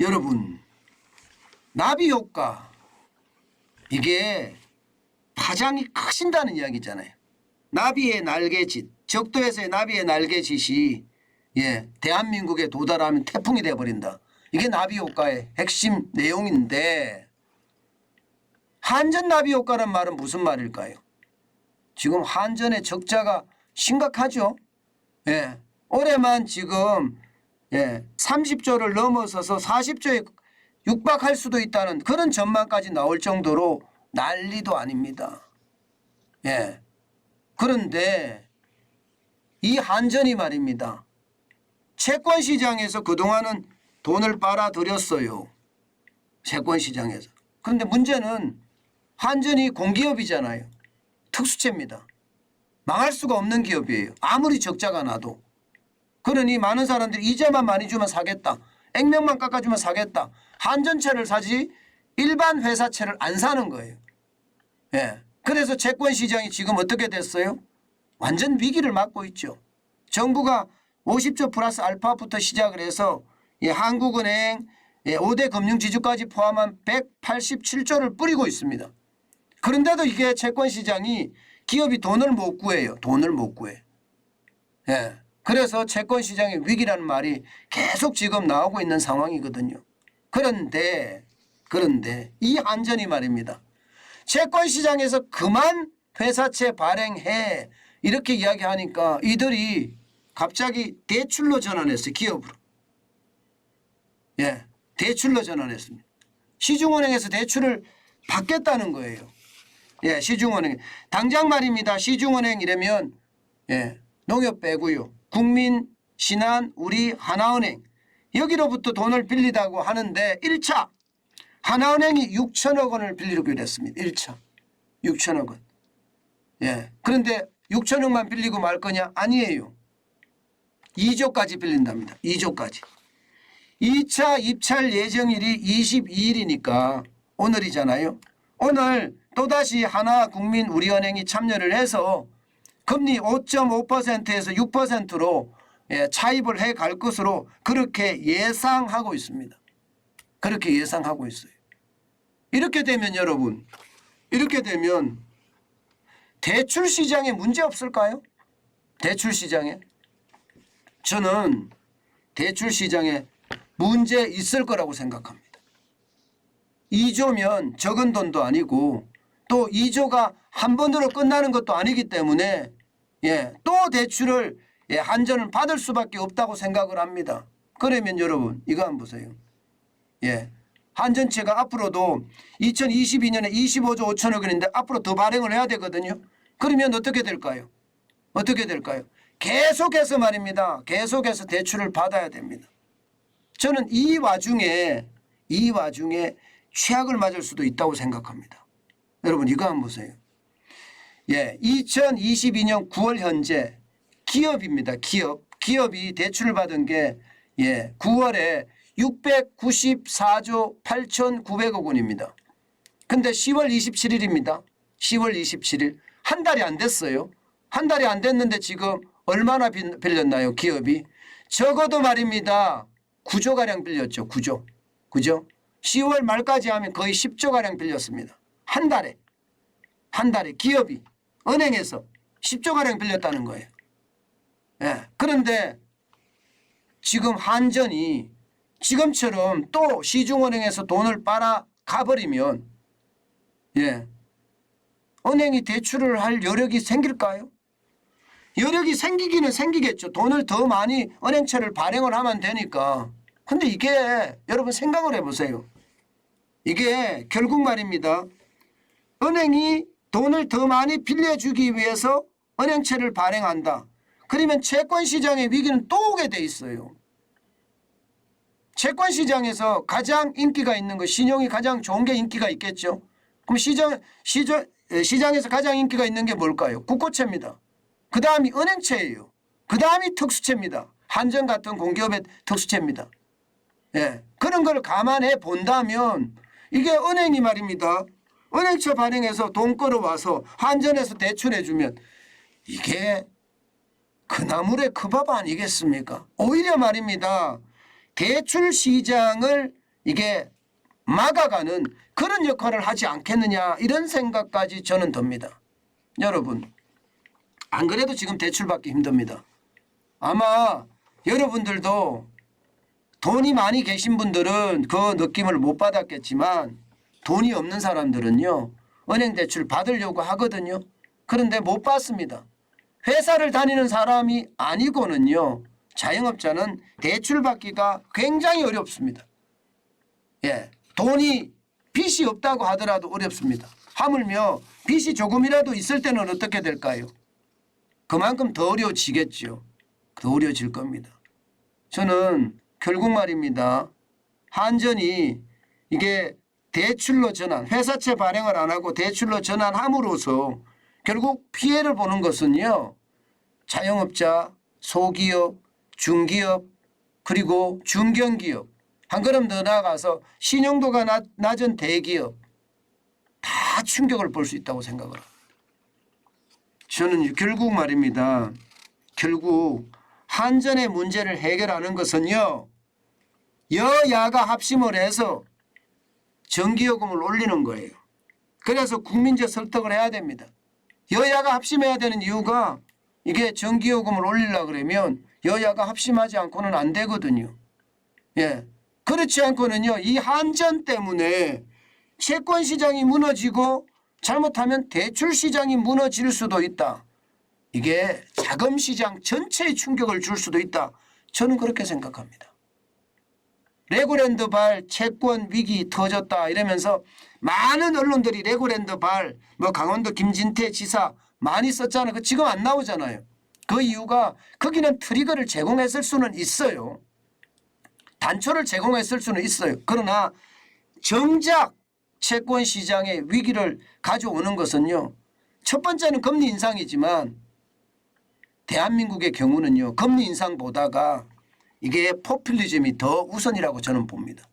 여러분, 나비 효과 이게 파장이 크신다는 이야기잖아요. 나비의 날개짓, 적도에서의 나비의 날개짓이 대한민국에 도달하면 태풍이 돼버린다. 이게 나비 효과의 핵심 내용인데, 한전 나비 효과란 말은 무슨 말일까요? 지금 한전의 적자가 심각하죠. 올해만 지금 30조를 넘어서서 40조에 육박할 수도 있다는 그런 전망까지 나올 정도로 난리도 아닙니다. 그런데 이 한전이 말입니다. 채권시장에서 그동안은 돈을 빨아들였어요. 채권시장에서. 그런데 문제는 한전이 공기업이잖아요. 특수채입니다. 망할 수가 없는 기업이에요. 아무리 적자가 나도. 그러니 많은 사람들이 이자만 많이 주면 사겠다. 액면만 깎아주면 사겠다. 한전채를 사지 일반 회사채를 안 사는 거예요. 그래서 채권시장이 지금 어떻게 됐어요? 완전 위기를 맞고 있죠. 정부가 50조 플러스 알파부터 시작을 해서 한국은행 5대 금융지주까지 포함한 187조를 뿌리고 있습니다. 그런데도 이게 채권시장이 기업이 돈을 못 구해요. 돈을 못 구해. 그래서 채권시장의 위기라는 말이 계속 지금 나오고 있는 상황이거든요. 그런데 이 한전이 말입니다. 채권시장에서 그만 회사채 발행해 이렇게 이야기하니까 이들이 갑자기 대출로 전환했어요. 기업으로. 대출로 전환했습니다. 시중은행에서 대출을 받겠다는 거예요. 시중은행. 당장 말입니다. 시중은행 이러면 농협 빼고요. 국민, 신한, 우리, 하나은행 여기로부터 돈을 빌리다고 하는데 1차 하나은행이 6천억 원을 빌리기로 했습니다. 1차 6천억 원. 그런데 6천억만 빌리고 말 거냐? 아니에요. 2조까지 빌린답니다. 2조까지. 2차 입찰 예정일이 22일이니까 오늘이잖아요. 오늘 또다시 하나국민 우리은행이 참여를 해서 금리 5.5%에서 6%로 차입을 해 갈 것으로 그렇게 예상하고 있습니다. 그렇게 예상하고 있어요. 이렇게 되면 여러분, 이렇게 되면 대출 시장에 문제 없을까요? 대출 시장에? 저는 대출 시장에 문제 있을 거라고 생각합니다. 2조면 적은 돈도 아니고 또 2조가 한 번으로 끝나는 것도 아니기 때문에 또 대출을 한전을 받을 수밖에 없다고 생각을 합니다. 그러면 여러분 이거 한번 보세요. 한전채가 앞으로도 2022년에 25조 5천억 원인데 앞으로 더 발행을 해야 되거든요. 그러면 어떻게 될까요? 어떻게 될까요? 계속해서 말입니다. 계속해서 대출을 받아야 됩니다. 저는 이 와중에 최악을 맞을 수도 있다고 생각합니다. 여러분 이거 한번 보세요. 2022년 9월 현재 기업입니다. 기업이 대출을 받은 게 9월에 694조 8,900억 원입니다. 근데 10월 27일입니다. 10월 27일. 한 달이 안 됐어요. 한 달이 안 됐는데 지금 얼마나 빌렸나요? 기업이. 적어도 말입니다. 9조가량 빌렸죠. 9조. 그죠? 10월 말까지 하면 거의 10조가량 빌렸습니다. 한 달에. 한 달에 기업이 은행에서 10조가량 빌렸다는 거예요. 그런데 지금 한전이 지금처럼 또 시중은행에서 돈을 빨아 가버리면 은행이 대출을 할 여력이 생길까요? 여력이 생기기는 생기겠죠. 돈을 더 많이 은행채를 발행을 하면 되니까. 근데 이게 여러분 생각을 해보세요. 이게 결국 말입니다. 은행이 돈을 더 많이 빌려주기 위해서 은행채를 발행한다. 그러면 채권시장의 위기는 또 오게 돼 있어요. 채권시장에서 가장 인기가 있는 거, 신용이 가장 좋은 게 인기가 있겠죠. 그럼 시장에서 가장 인기가 있는 게 뭘까요? 국고채입니다. 그 다음이 은행채예요. 그 다음이 특수채입니다. 한전 같은 공기업의 특수채입니다. 그런 걸 감안해 본다면 이게 은행이 말입니다. 은행채 발행해서 돈 끌어와서 한전에서 대출해주면 이게 그나물의 그 밥 아니겠습니까? 오히려 말입니다. 대출 시장을 이게 막아가는 그런 역할을 하지 않겠느냐 이런 생각까지 저는 듭니다. 여러분 안 그래도 지금 대출받기 힘듭니다. 아마 여러분들도 돈이 많이 계신 분들은 그 느낌을 못 받았겠지만 돈이 없는 사람들은요 은행 대출 받으려고 하거든요. 그런데 못 받습니다. 회사를 다니는 사람이 아니고는요 자영업자는 대출 받기가 굉장히 어렵습니다. 예, 돈이 빚이 없다고 하더라도 어렵습니다. 하물며 빚이 조금이라도 있을 때는 어떻게 될까요? 그만큼 더 어려워지겠죠. 더 어려워질 겁니다. 저는 결국 말입니다. 한전이 이게 대출로 전환, 회사채 발행을 안 하고 대출로 전환함으로써 결국 피해를 보는 것은요. 자영업자, 소기업, 중기업 그리고 중견기업 한 걸음 더 나아가서 신용도가 낮은 대기업 다 충격을 볼 수 있다고 생각을 합니다. 저는 결국 말입니다. 결국 한전의 문제를 해결하는 것은요. 여야가 합심을 해서 전기요금을 올리는 거예요. 그래서 국민적 설득을 해야 됩니다. 여야가 합심해야 되는 이유가 이게 전기요금을 올리려고 그러면 여야가 합심하지 않고는 안 되거든요. 예. 그렇지 않고는요. 이 한전 때문에 채권 시장이 무너지고 잘못하면 대출 시장이 무너질 수도 있다. 이게 자금 시장 전체에 충격을 줄 수도 있다. 저는 그렇게 생각합니다. 레고랜드발 채권 위기 터졌다 이러면서 많은 언론들이 레고랜드발 뭐 강원도 김진태 지사 많이 썼잖아요. 그 지금 안 나오잖아요. 그 이유가 거기는 트리거를 제공했을 수는 있어요. 단초를 제공했을 수는 있어요. 그러나 정작 채권 시장의 위기를 가져오는 것은요. 첫 번째는 금리 인상이지만 대한민국의 경우는요. 금리 인상보다가 이게 포퓰리즘이 더 우선이라고 저는 봅니다.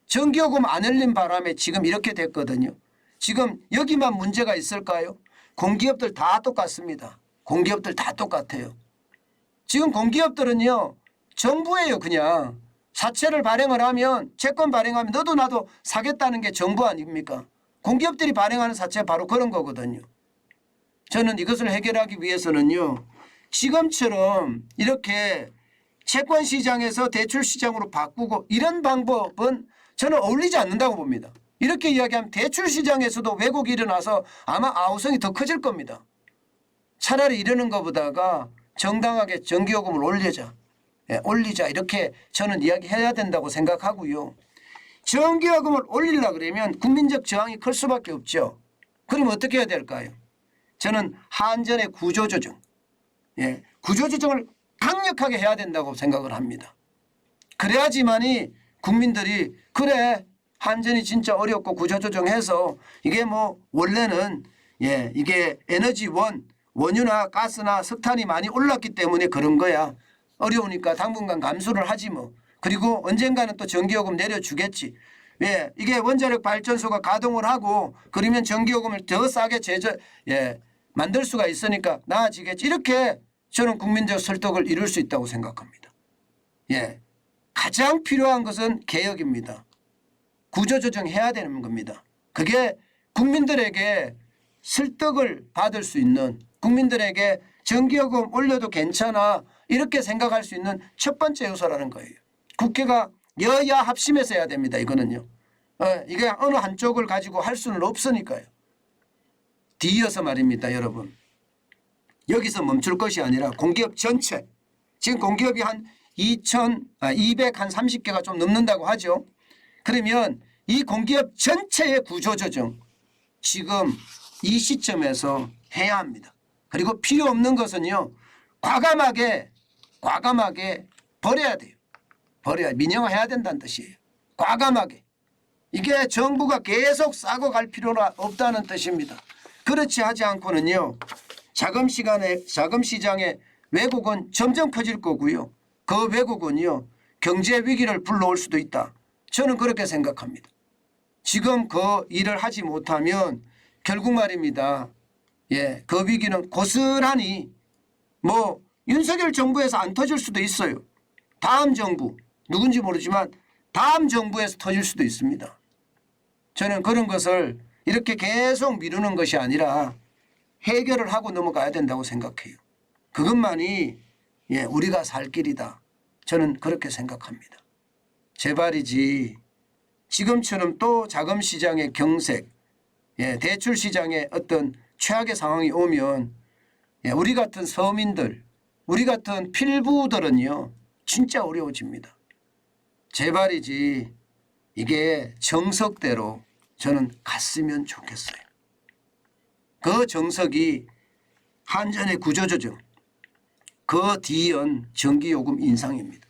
전기요금 안 올린 바람에 지금 이렇게 됐거든요. 지금 여기만 문제가 있을까요? 공기업들 다 똑같습니다. 공기업들 다 똑같아요. 지금 공기업들은요. 정부예요 그냥. 사채를 발행을 하면 채권 발행하면 너도 나도 사겠다는 게 정부 아닙니까? 공기업들이 발행하는 사채 바로 그런 거거든요. 저는 이것을 해결하기 위해서는요. 지금처럼 이렇게 채권 시장에서 대출 시장으로 바꾸고 이런 방법은 저는 어울리지 않는다고 봅니다. 이렇게 이야기하면 대출 시장에서도 왜곡이 일어나서 아마 아우성이 더 커질 겁니다. 차라리 이러는 것보다가 정당하게 전기요금을 올리자 이렇게 저는 이야기해야 된다고 생각하고요. 전기요금을 올리려고 그러면 국민적 저항이 클 수밖에 없죠. 그러면 어떻게 해야 될까요? 저는 한전의 구조조정, 구조조정을 강력하게 해야 된다고 생각을 합니다. 그래야지만이 국민들이 그래 한전이 진짜 어렵고 구조조정해서 이게 뭐 원래는 이게 원유나 가스나 석탄이 많이 올랐기 때문에 그런 거야. 어려우니까 당분간 감수를 하지 뭐. 그리고 언젠가는 또 전기요금 내려주겠지. 이게 원자력 발전소가 가동을 하고 그러면 전기요금을 더 싸게 만들 수가 있으니까 나아지겠지. 이렇게 저는 국민적 설득을 이룰 수 있다고 생각합니다. 가장 필요한 것은 개혁입니다. 구조조정해야 되는 겁니다. 그게 국민들에게 설득을 받을 수 있는 국민들에게 전기요금 올려도 괜찮아 이렇게 생각할 수 있는 첫 번째 요소라는 거예요. 국회가 여야 합심해서 해야 됩니다. 이거는요. 이게 어느 한쪽을 가지고 할 수는 없으니까요. 뒤이어서 말입니다. 여러분. 여기서 멈출 것이 아니라 공기업 전체 지금 공기업이 한 230개가 좀 넘는다고 하죠. 그러면 이 공기업 전체의 구조조정 지금 이 시점에서 해야 합니다. 그리고 필요 없는 것은요. 과감하게 버려야 돼요. 민영화해야 된다는 뜻이에요. 과감하게. 이게 정부가 계속 싸고 갈 필요가 없다는 뜻입니다. 그렇지 하지 않고는요. 자금 시장의 왜곡은 점점 커질 거고요. 그 왜곡은요. 경제 위기를 불러올 수도 있다. 저는 그렇게 생각합니다. 지금 그 일을 하지 못하면 결국 말입니다. 그 위기는 고스란히 윤석열 정부에서 안 터질 수도 있어요. 다음 정부 누군지 모르지만 다음 정부에서 터질 수도 있습니다. 저는 그런 것을 이렇게 계속 미루는 것이 아니라 해결을 하고 넘어가야 된다고 생각해요. 그것만이 우리가 살 길이다. 저는 그렇게 생각합니다. 제발이지 지금처럼 또 자금시장의 경색, 대출시장의 어떤 최악의 상황이 오면 우리 같은 서민들, 우리 같은 필부들은요 진짜 어려워집니다. 제발이지 이게 정석대로 저는 갔으면 좋겠어요. 그 정석이 한전의 구조조정, 그 뒤은 전기요금 인상입니다.